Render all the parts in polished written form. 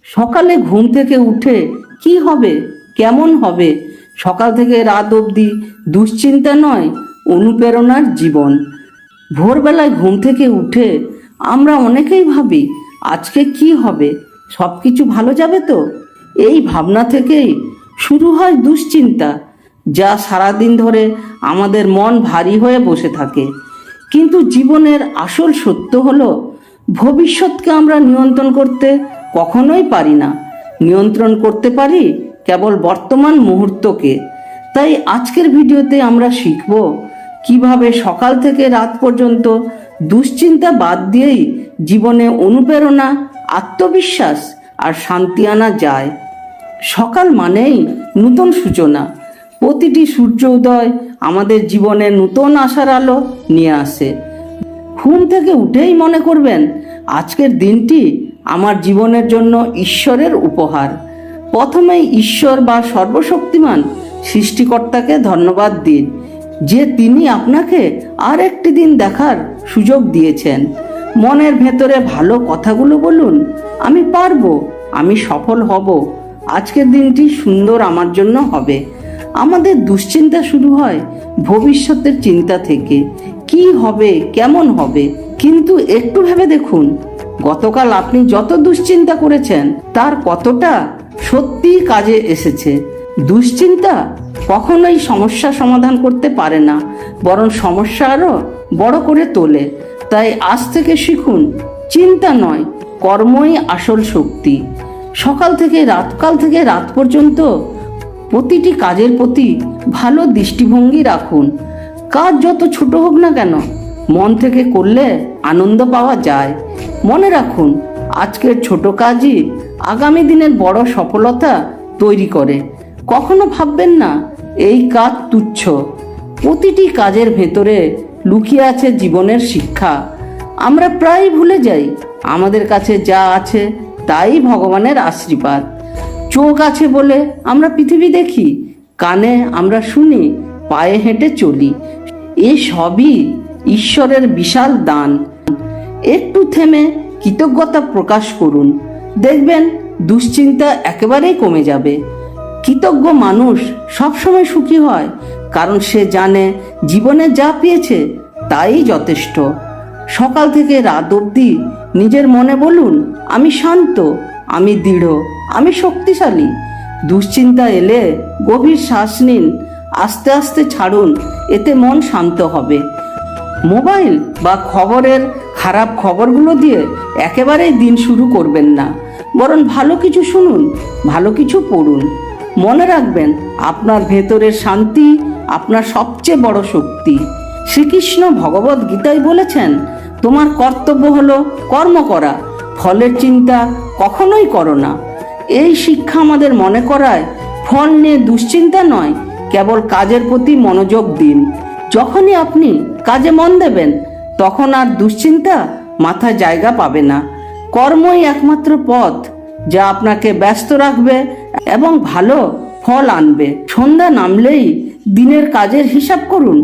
সকালে ঘুম থেকে উঠে কি হবে, কেমন হবে? সকাল থেকে রাত অবধি দুশ্চিন্তা নয়, অনুপ্রেরণার জীবন। ভোরবেলায় ঘুম থেকে উঠে আমরা অনেকেই ভাবি আজকে কি হবে, সব কিছু ভালো যাবে তো? এই ভাবনা থেকেই শুরু হয় দুশ্চিন্তা, যা সারাদিন ধরে আমাদের মন ভারী হয়ে বসে থাকে। কিন্তু জীবনের আসল সত্য হলো ভবিষ্যৎকে আমরা নিয়ন্ত্রণ করতে কখনোই পারি না। নিয়ন্ত্রণ করতে পারি কেবল বর্তমান মুহূর্তকে। তাই আজকের ভিডিওতে আমরা শিখব কিভাবে সকাল থেকে রাত পর্যন্ত দুশ্চিন্তা বাদ দিয়েই জীবনে অনুপ্রেরণা, আত্মবিশ্বাস আর শান্তি আনা যায়। সকাল মানেই নতুন সূচনা। প্রতিটি সূর্য উদয় আমাদের জীবনে নতুন আশার আলো নিয়ে আসে। ঘুম থেকে উঠেই মনে করবেন আজকের দিনটি আমার জীবনের জন্য ঈশ্বরের উপহার। প্রথমেই ঈশ্বর বা সর্বশক্তিমান সৃষ্টিকর্তাকে ধন্যবাদ দিন যে তিনি আপনাকে আর একটি দিন দেখার সুযোগ দিয়েছেন। মনের ভেতরে ভালো কথাগুলো বলুন, আমি পারবো, আমি সফল হব, আজকের দিনটি সুন্দর আমার জন্য হবে। আমাদের দুশ্চিন্তা শুরু হয় ভবিষ্যতের চিন্তা থেকে, কি হবে, কেমন হবে। কিন্তু একটু ভেবে দেখুন, গতকাল আপনি যত দুশ্চিন্তা করেছেন তার কতটা সত্যি কাজে এসেছে। দুশ্চিন্তা কখনোই সমস্যা সমাধান করতে পারে না, বরং সমস্যা আরো বড় করে তোলে। তাই আজ থেকে শিখুন, চিন্তা নয়, কর্মই আসল শক্তি। সকাল থেকে রাত পর্যন্ত প্রতিটি কাজের প্রতি ভালো দৃষ্টিভঙ্গি রাখুন। কাজ যত ছোট হোক না কেন, মন থেকে করলে আনন্দ পাওয়া যায়। মনে রাখুন, আজকের ছোট কাজই আগামী দিনের বড় সফলতা তৈরি করে। কখনো ভাববেন না এই কাজ তুচ্ছ। প্রতিটি কাজের ভেতরে লুকিয়ে আছে জীবনের শিক্ষা। আমরা প্রায় ভুলে যাই আমাদের কাছে যা আছে তাই ভগবানের আশীর্বাদ। চোখ আছে বলে আমরা পৃথিবী দেখি, কানে আমরা শুনি, পায়ে হেঁটে চলি। এই সবই ঈশ্বরের বিশাল দান। একটু থেমে কৃতজ্ঞতা প্রকাশ করুন, দেখবেন দুশ্চিন্তা একেবারেই কমে যাবে। কৃতজ্ঞ মানুষ সবসময় সুখী হয়, কারণ সে জানে জীবনে যা পেয়েছে তাই যথেষ্ট। সকাল থেকে রাত অবধি নিজের মনে বলুন, আমি শান্ত, আমি দৃঢ়, আমি শক্তিশালী। দুশ্চিন্তা এলে গভীর শ্বাস নিন, আস্তে আস্তে ছাড়ুন, এতে মন শান্ত হবে। মোবাইল বা খবরের খারাপ খবরগুলো দিয়ে একেবারেই দিন শুরু করবেন না, বরং ভালো কিছু শুনুন, ভালো কিছু পড়ুন। মনে রাখবেন, আপনার ভেতরের শান্তি আপনার সবচেয়ে বড় শক্তি। শ্রীকৃষ্ণ ভগবদ গীতায় বলেছেন, তোমার কর্তব্য হলো কর্ম করা, ফলের চিন্তা কখনোই করো না। এই শিক্ষা আমাদের মনে করায় ফল নিয়ে দুশ্চিন্তা নয়, কেবল কাজের প্রতি মনোযোগ দিন। যখনই আপনি কাজে মন দেবেন, তখন আর দুশ্চিন্তা মাথায় জায়গা পাবে না। কর্মই একমাত্র পথ যা আপনাকে ব্যস্ত রাখবে এবং ভালো ফল আনবে। সন্ধ্যা নামলেই দিনের কাজের হিসাব করুন,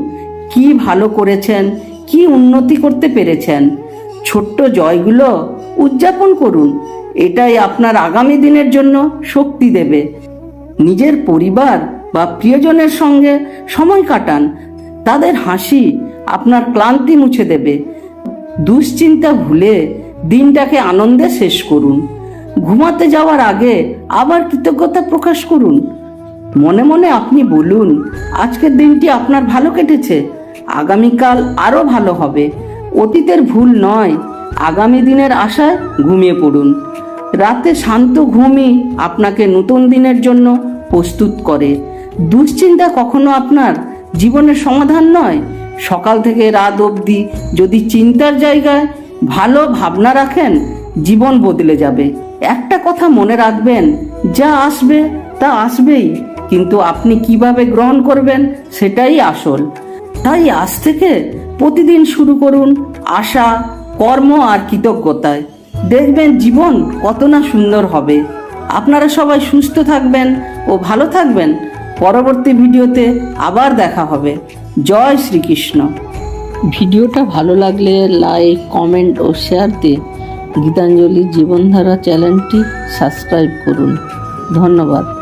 কি ভালো করেছেন, কি উন্নতি করতে পেরেছেন। ছোট্ট জয়গুলো উদযাপন করুন, এটাই আপনার আগামী দিনের জন্য শক্তি দেবে। নিজের পরিবার বা প্রিয়জনের সঙ্গে সময় কাটান, তাদের হাসি আপনার ক্লান্তি মুছে দেবে। দুশ্চিন্তা ভুলে দিনটাকে আনন্দে শেষ করুন। ঘুমাতে যাওয়ার আগে আবার কৃতজ্ঞতা প্রকাশ করুন। মনে মনে আপনি বলুন, আজকের দিনটি আপনার ভালো কেটেছে, আগামীকাল আরো ভালো হবে। অতীতের ভুল নয়, আগামী দিনের আশায় ঘুমিয়ে পড়ুন। রাতে শান্ত ঘুমই আপনাকে নতুন দিনের জন্য প্রস্তুত করে। দুশ্চিন্তা কখনো আপনার জীবনের সমাধান নয়। সকাল থেকে রাত অবধি যদি চিন্তার জায়গায় ভালো ভাবনা রাখেন, জীবন বদলে যাবে। একটা কথা মনে রাখবেন, যা আসবে তা আসবেই, কিন্তু আপনি কিভাবে গ্রহণ করবেন সেটাই আসল। তাই আজ থেকে প্রতিদিন শুরু করুন আশা, কর্ম আর কৃতজ্ঞতায়। দেখবেন জীবন কত না সুন্দর হবে। আপনারা সবাই সুস্থ থাকবেন ও ভালো থাকবেন। পরবর্তী ভিডিওতে আবার দেখা হবে। জয় শ্রীকৃষ্ণ। ভিডিওটা ভালো লাগলে লাইক, কমেন্ট ও শেয়ার দিয়ে গীতাঞ্জলি জীবনধারা চ্যানেলটি সাবস্ক্রাইব করুন। ধন্যবাদ।